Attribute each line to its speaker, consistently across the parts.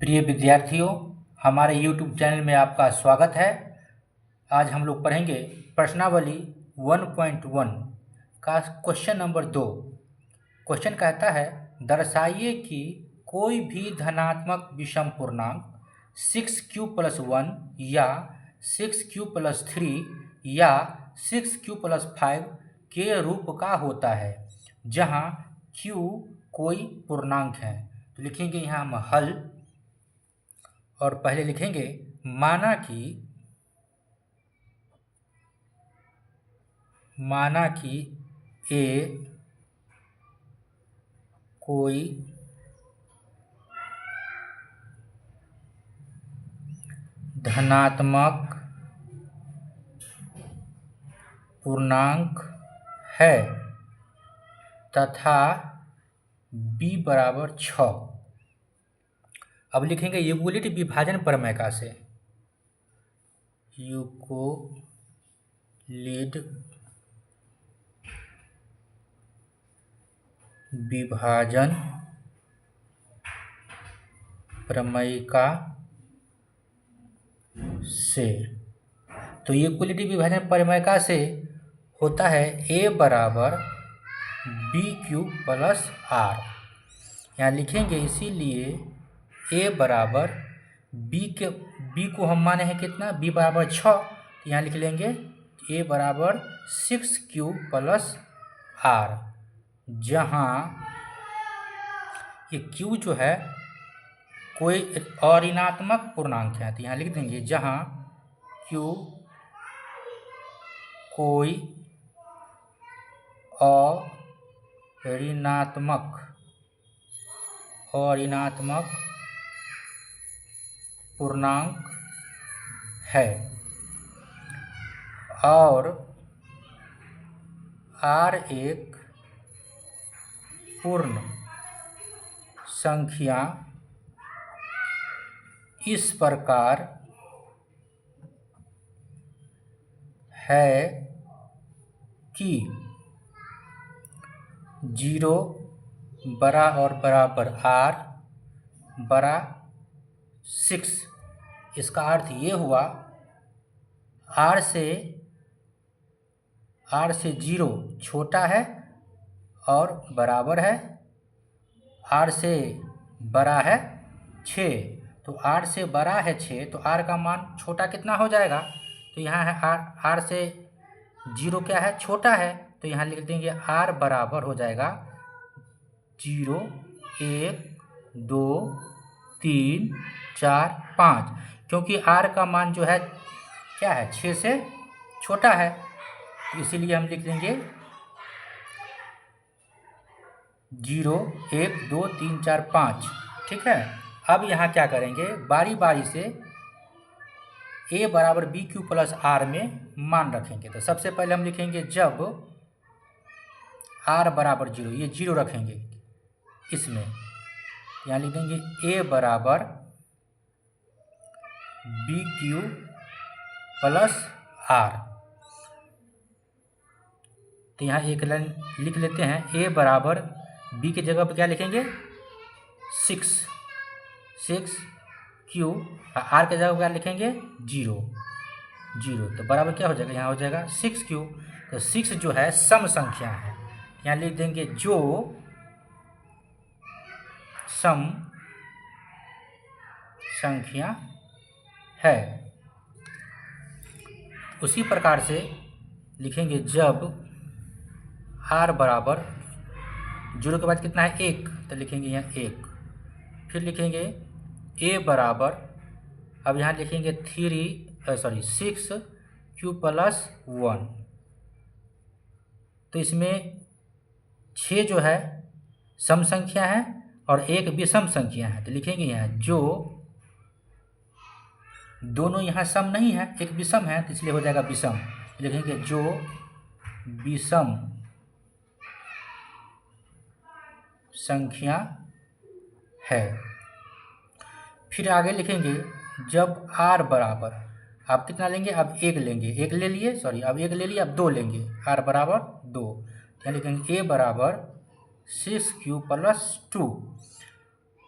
Speaker 1: प्रिय विद्यार्थियों, हमारे YouTube चैनल में आपका स्वागत है। आज हम लोग पढ़ेंगे प्रश्नावली 1.1 का क्वेश्चन नंबर 2। क्वेश्चन कहता है, दर्शाइए कि कोई भी धनात्मक विषम पूर्णांक 6q+1 या 6q+3 या 6q+5 के रूप का होता है जहां q कोई पूर्णांक है। तो लिखेंगे यहाँ हम हल, और पहले लिखेंगे माना कि ए कोई धनात्मक पूर्णांक है तथा b बराबर 6। अब लिखेंगे यूक्लिड विभाजन प्रमेय से, यूक्लिड विभाजन प्रमेय से। तो यूक्लिड विभाजन प्रमेय से होता है a बराबर bq+r। यहाँ लिखेंगे इसीलिए a बराबर b को हम माने हैं कितना, b बराबर 6। तो यहाँ लिख लेंगे a बराबर 6q+r, जहाँ ये q जो है कोई अऋणात्मक पूर्णांक है। तो यहाँ लिख देंगे जहाँ q कोई अऋणात्मक पूर्णांक है और r एक पूर्ण संख्या इस प्रकार है कि 0 बड़ा और बराबर r बड़ा 6। इसका अर्थ ये हुआ r से 0 छोटा है और बराबर है, r से बड़ा है 6। तो r से बड़ा है 6, तो r का मान छोटा कितना हो जाएगा। तो यहाँ है r से 0 क्या है, छोटा है। तो यहाँ लिख देंगे r बराबर हो जाएगा 0, 1, 2, 3, 4, 5, क्योंकि r का मान जो है क्या है, 6 से छोटा है। तो इसीलिए हम लिख देंगे 0, 1, 2, 3, 4, 5। ठीक है। अब यहाँ क्या करेंगे, बारी बारी से a बराबर bq+r में मान रखेंगे। तो सबसे पहले हम लिखेंगे जब r बराबर 0, ये 0 रखेंगे इसमें। यहाँ लिखेंगे a बराबर bq+r। तो यहाँ एक लाइन लिख लेते हैं, a बराबर b की जगह पर क्या लिखेंगे 6 q, r के जगह पर क्या लिखेंगे 0। तो बराबर क्या हो जाएगा, यहाँ हो जाएगा 6q। तो 6 जो है सम संख्या है, यहाँ लिख देंगे जो सम संख्या है। उसी प्रकार से लिखेंगे जब r बराबर 0 के बाद कितना है 1, तो लिखेंगे यहाँ 1। फिर लिखेंगे a बराबर, अब यहाँ लिखेंगे 6q+1। तो इसमें 6 जो है सम संख्या है और 1 विषम संख्या है। तो लिखेंगे यहाँ जो दोनों यहाँ सम नहीं है, एक विषम है, तो इसलिए हो जाएगा विषम। लिखेंगे जो विषम संख्या है। फिर आगे लिखेंगे जब r बराबर, आप कितना लेंगे, अब 1 लेंगे, 1 ले लिए, अब 1 ले लिए, अब 2 लेंगे, r बराबर 2। क्या लिखेंगे a बराबर 6q+2।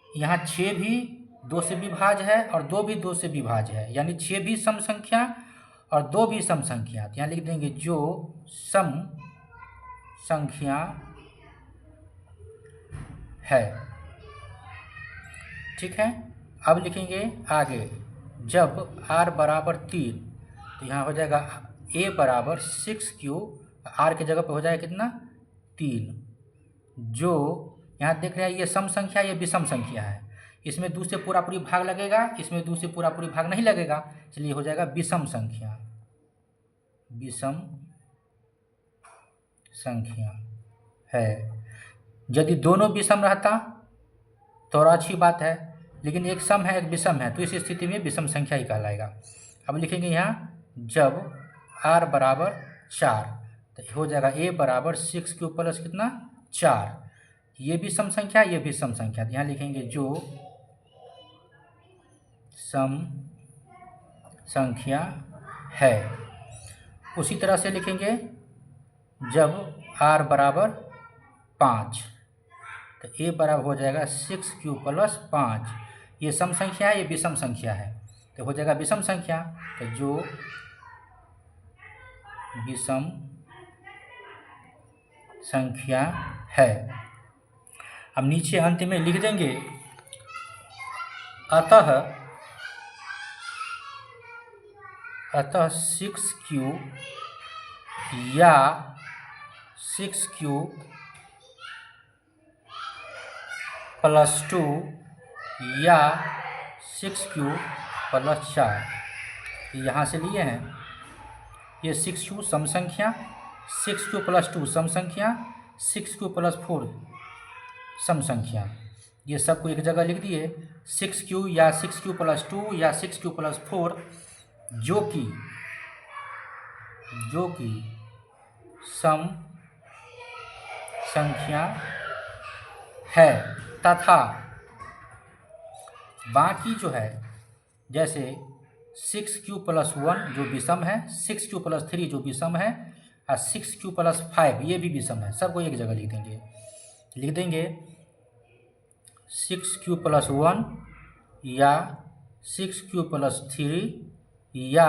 Speaker 1: यहाँ 6 भी 2 से विभाज्य है और 2 भी 2 से विभाज्य है, यानी 6 भी सम संख्या और 2 भी सम संख्या। तो यहाँ लिख देंगे जो सम संख्या है। ठीक है, अब लिखेंगे आगे, जब r बराबर 3, तो यहाँ हो जाएगा a बराबर 6q, r के जगह पे हो जाएगा कितना 3। जो यहाँ देख रहे हैं ये सम संख्या, ये विषम संख्या है, इसमें 2 से पूरा पूरी भाग लगेगा, इसमें 2 से पूरा पूरी भाग नहीं लगेगा, इसलिए हो जाएगा विषम संख्या। विषम संख्या है। यदि दोनों विषम रहता तो और अच्छी बात है, लेकिन एक सम है एक विषम है, तो इस स्थिति में विषम संख्या ही कहलाएगा। अब लिखेंगे यहाँ जब r बराबर 4, तो हो जाएगा a बराबर 6q प्लस कितना 4। ये भी सम संख्या, ये भी सम संख्या। यहाँ लिखेंगे जो सम संख्या है। उसी तरह से लिखेंगे जब r बराबर 5, तो a बराबर हो जाएगा 6q प्लस 5। ये सम संख्या है, ये विषम संख्या है, तो हो जाएगा विषम संख्या। तो जो विषम संख्या है। अब नीचे अंत में लिख देंगे अतः 6q या 6q प्लस 2 या 6q प्लस 4, यहाँ से लिए हैं। ये 6q सम संख्या, 6q प्लस 2 सम संख्या, 6q प्लस 4 सम संख्या, ये सबको एक जगह लिख दिए। 6q या 6q प्लस 2 या 6q प्लस 4 जो कि सम संख्या है, तथा बाकी जो है जैसे 6q प्लस 1 जो विषम है, 6q प्लस 3 जो विषम है, और 6q प्लस 5 ये भी विषम है, सबको एक जगह लिख देंगे 6q प्लस 1 या 6q प्लस 3 या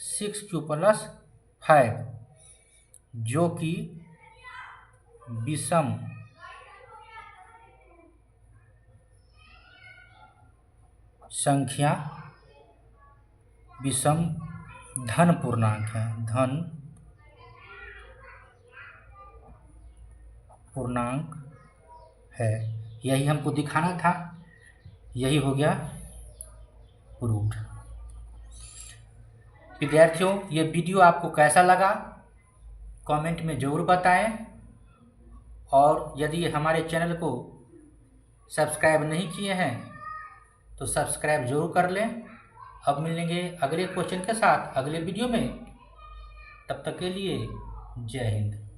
Speaker 1: 6q प्लस 5 जो कि विषम संख्या, विषम धन पूर्णांक है, धन पूर्णांक है। यही हमको दिखाना था, यही हो गया प्रूफ। विद्यार्थियों, ये वीडियो आपको कैसा लगा कमेंट में ज़रूर बताएं, और यदि हमारे चैनल को सब्सक्राइब नहीं किए हैं तो सब्सक्राइब जरूर कर लें। अब मिलेंगे अगले क्वेश्चन के साथ अगले वीडियो में, तब तक के लिए जय हिंद।